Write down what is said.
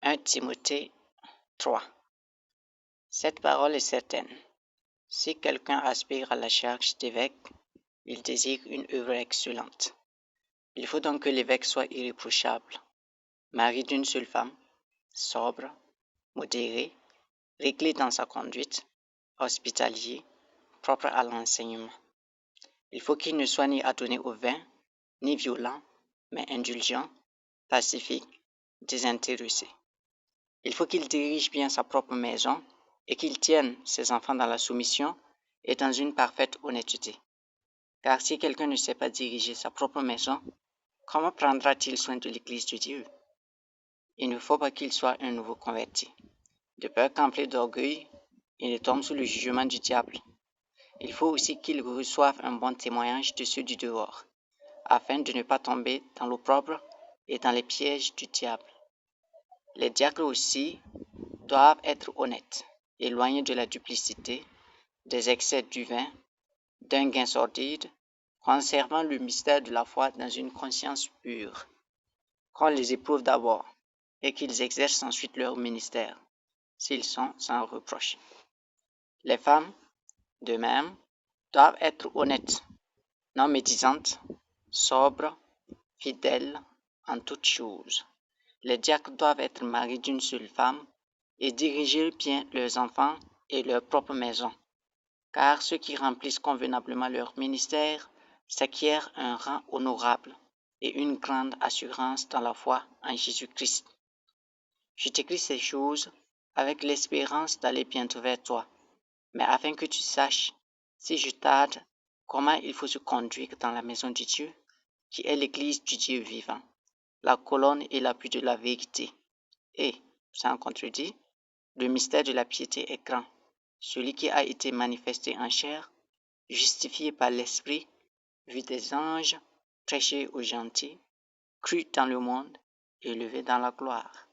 1 Timothée 3. Cette parole est certaine. Si quelqu'un aspire à la charge d'évêque, il désire une œuvre excellente. Il faut donc que l'évêque soit irréprochable, mari d'une seule femme, sobre, modéré, réglé dans sa conduite, hospitalier, propre à l'enseignement. Il faut qu'il ne soit ni adonné au vin, ni violent, mais indulgent, pacifique, désintéressé. Il faut qu'il dirige bien sa propre maison et qu'il tienne ses enfants dans la soumission et dans une parfaite honnêteté. Car si quelqu'un ne sait pas diriger sa propre maison, comment prendra-t-il soin de l'Église de Dieu? Il ne faut pas qu'il soit un nouveau converti, de peur qu'empli d'orgueil, il ne tombe sous le jugement du diable. Il faut aussi qu'il reçoive un bon témoignage de ceux du dehors, afin de ne pas tomber dans l'opprobre et dans les pièges du diable. Les diacres aussi doivent être honnêtes, éloignés de la duplicité, des excès du vin, d'un gain sordide, conservant le mystère de la foi dans une conscience pure. Qu'on les éprouve d'abord et qu'ils exercent ensuite leur ministère, s'ils sont sans reproche. Les femmes, de même, doivent être honnêtes, non médisantes, sobres, fidèles en toutes choses. Les diacres doivent être mariés d'une seule femme et diriger bien leurs enfants et leur propre maison, car ceux qui remplissent convenablement leur ministère s'acquièrent un rang honorable et une grande assurance dans la foi en Jésus-Christ. Je t'écris ces choses avec l'espérance d'aller bientôt vers toi, mais afin que tu saches, si je tarde, comment il faut se conduire dans la maison de Dieu, qui est l'Église du Dieu vivant, la colonne et l'appui de la vérité. Et, sans contredit, le mystère de la piété est grand. Celui qui a été manifesté en chair, justifié par l'Esprit, vu des anges, prêché aux gentils, cru dans le monde, élevé dans la gloire.